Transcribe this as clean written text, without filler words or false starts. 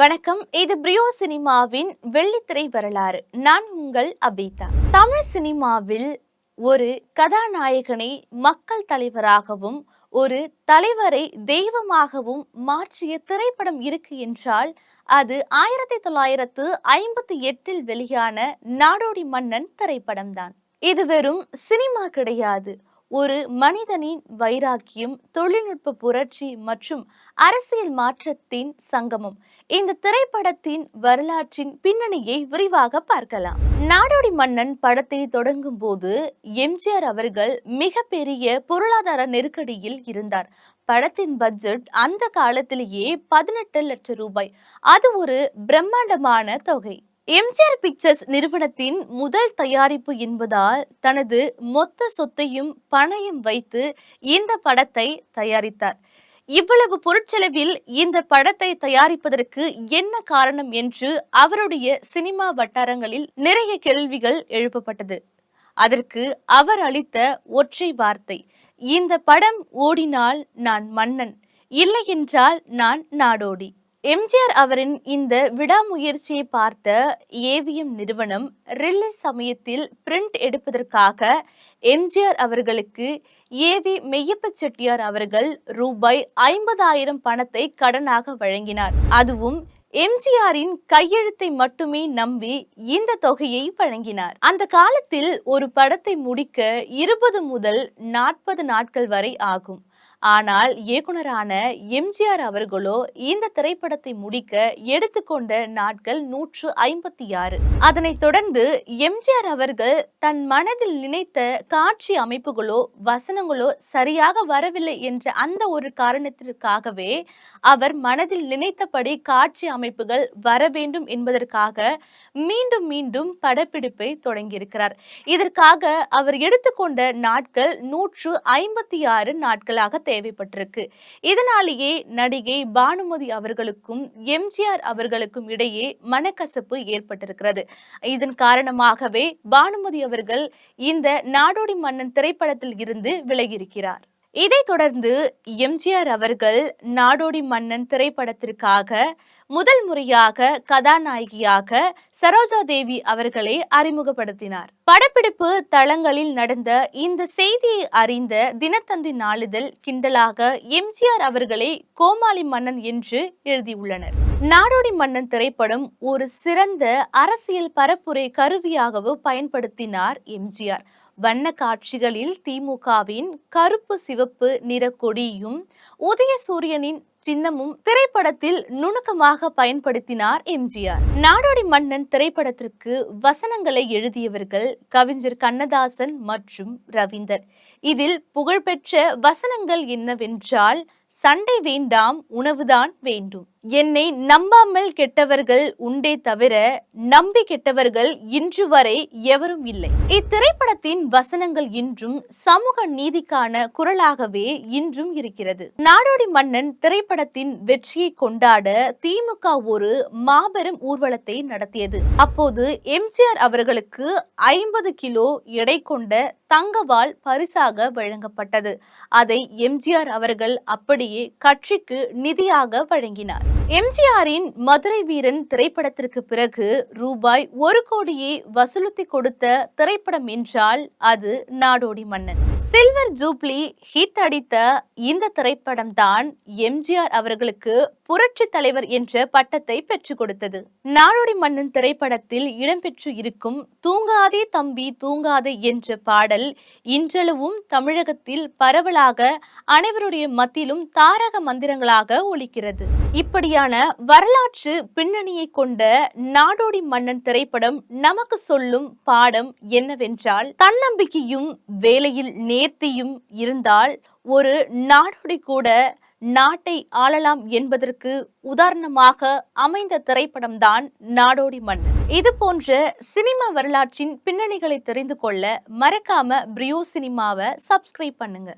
வணக்கம். இது பிரியோ சினிமாவின் வெள்ளித்திரை வரலாறு. நான் உங்கள் அபிதா. தமிழ் சினிமாவில் ஒரு கதாநாயகனை மக்கள் தலைவராகவும் ஒரு தலைவரை தெய்வமாகவும் மாற்றிய திரைப்படம் இருக்கு என்றால் அது 1958 வெளியான நாடோடி மன்னன் திரைப்படம்தான். இது வெறும் சினிமா கிடையாது. ஒரு மனிதனின் வைராக்கியம், தொழில்நுட்ப புரட்சி மற்றும் அரசியல் மாற்றத்தின் சங்கமம். இந்த திரைப்படத்தின் வரலாற்றின் பின்னணியை விரிவாக பார்க்கலாம். நாடோடி மன்னன் படத்தை தொடங்கும் போது எம்ஜிஆர் அவர்கள் மிகப்பெரிய பொருளாதார நெருக்கடியில் இருந்தார். படத்தின் பட்ஜெட் அந்த காலத்திலேயே 18 லட்சம் ரூபாய். அது ஒரு பிரம்மாண்டமான தொகை. எம்ஜிஆர் பிக்சர்ஸ் நிறுவனத்தின் முதல் தயாரிப்பு என்பதால் தனது மொத்த சொத்தையும் பணயம் வைத்து இந்த படத்தை தயாரித்தார். இவ்வளவு பொருட்செலவில் இந்த படத்தை தயாரிப்பதற்கு என்ன காரணம் என்று அவருடைய சினிமா வட்டாரங்களில் நிறைய கேள்விகள் எழுப்பப்பட்டது. அதற்கு அவர் அளித்த ஒற்றை வார்த்தை, இந்த படம் ஓடினால் நான் மன்னன், இல்லை என்றால் நான் நாடோடி. எம்ஜிஆர் அவரின் இந்த விடாமுயற்சியை பார்த்த ஏவிஎம் நிறுவனம் ரிலீஸ் சமயத்தில் பிரிண்ட் எடுப்பதற்காக எம்ஜிஆர் அவர்களுக்கு ஏவி மெய்யப்ப செட்டியார் அவர்கள் ரூபாய் 50,000 பணத்தை கடனாக வழங்கினார். அதுவும் எம்ஜிஆரின் கையெழுத்தை மட்டுமே நம்பி இந்த தொகையை வழங்கினார். அந்த காலத்தில் ஒரு படத்தை முடிக்க 20 முதல் 40 நாட்கள் வரை ஆகும். ஆனால் இயக்குனரான எம்ஜிஆர் அவர்களோ இந்த திரைப்படத்தை முடிக்க எடுத்துக்கொண்ட நாட்கள் 156. அதனைத் தொடர்ந்து எம்ஜிஆர் அவர்கள் தன் மனதில் நினைத்த காட்சி அமைப்புகளோ வசனங்களோ சரியாக வரவில்லை என்ற அந்த ஒரு காரணத்திற்காகவே அவர் மனதில் நினைத்தபடி காட்சி அமைப்புகள் வர வேண்டும் என்பதற்காக மீண்டும் மீண்டும் படப்பிடிப்பை தொடங்கியிருக்கிறார். இதற்காக அவர் எடுத்துக்கொண்ட நாட்கள் 156 நாட்களாக தேவைப்பட்டிருக்கு. இதனாலேயே நடிகை பானுமதி அவர்களுக்கும் எம்ஜிஆர் அவர்களுக்கும் இடையே மனக்கசப்பு ஏற்பட்டிருக்கிறது. இதன் காரணமாகவே பானுமதி அவர்கள் இந்த நாடோடி மன்னன் திரைப்படத்தில் இருந்து விலகியிருக்கிறார். இதைத் தொடர்ந்து எம்ஜிஆர் அவர்கள் நாடோடி மன்னன் திரைப்படத்திற்காக முதல் முறையாக கதாநாயகியாக சரோஜா தேவி அவர்களை அறிமுகப்படுத்தினார். படப்பிடிப்பு தளங்களில் நடந்த இந்த செய்தியை அறிந்த தினத்தந்தி நாளிதழ் கிண்டலாக எம்ஜிஆர் அவர்களை கோமாளி மன்னன் என்று எழுதியுள்ளனர். நாடோடி மன்னன் திரைப்படம் ஒரு சிறந்த அரசியல் பரப்புரை கருவியாகவும் பயன்படுத்தினார் எம்ஜிஆர். வண்ண காட்சிகளில் திமுகவின் கருப்பு சிவப்பு நிற கொடியும் உதயசூரியனின் சின்னமும் திரைப்படத்தில் நுணுக்கமாக பயன்படுத்தினார் எம்ஜிஆர். நாடோடி மன்னன் திரைப்படத்திற்கு வசனங்களை எழுதியவர்கள் கவிஞர் கண்ணதாசன் மற்றும் ரவீந்தர். இதில் புகழ்பெற்ற வசனங்கள் என்னவென்றால், சண்டை வேண்டாம், உணவுதான் வேண்டும். என்னை நம்பாமல் கெட்டவர்கள் உண்டே தவிர நம்பி கெட்டவர்கள் இன்று வரை எவரும் இல்லை. இத்திரைப்படத்தின் வசனங்கள் இன்றும் சமூக நீதிக்கான குரலாகவே இன்றும் இருக்கிறது. நாடோடி மன்னன் திரைப்படத்தின் வெற்றியை கொண்டாட திமுக ஒரு மாபெரும் ஊர்வலத்தை நடத்தியது. அப்போது எம்ஜிஆர் அவர்களுக்கு 50 கிலோ எடை கொண்ட தங்கவாள் பரிசாக வழங்கப்பட்டது. அதை எம்ஜிஆர் அவர்கள் அப்படியே கட்சிக்கு நிதியாக வழங்கினார். எம்ஜிஆரின் மதுரை வீரன் திரைப்படத்திற்கு பிறகு ரூபாய் 1 கோடியை வசூலித்து கொடுத்த திரைப்படம் என்றால் அது Nadodi Mannan. Silver jubilee hit அடித்த இந்த திரைப்படம் தான் எம்ஜிஆர் அவர்களுக்கு புரட்சி தலைவர் என்ற பட்டத்தை பெற்றுக் கொடுத்தது. நாடோடி மன்னன் திரைப்படத்தில் இடம்பெற்று இருக்கும் தூங்காதே தம்பி தூங்காதே என்ற பாடல் இன்றளவும் தமிழகத்தில் பரவலாக அனைவருடைய மத்தியிலும் தாரக மந்திரங்களாக ஒலிக்கிறது. இப்படியான வரலாற்று பின்னணியை கொண்ட நாடோடி மன்னன் திரைப்படம் நமக்கு சொல்லும் பாடம் என்னவென்றால், தன்னம்பிக்கையும் வேலையில் நேர்த்தியும் இருந்தால் ஒரு நாடோடி கூட நாட்டை ஆளலாம் என்பதற்கு உதாரணமாக அமைந்த திரைப்படம்தான் நாடோடி மன்னன். இது போன்ற சினிமா வரலாற்றின் பின்னணிகளை தெரிந்து கொள்ள மறக்காம பிரியோ சினிமாவை சப்ஸ்கிரைப் பண்ணுங்க.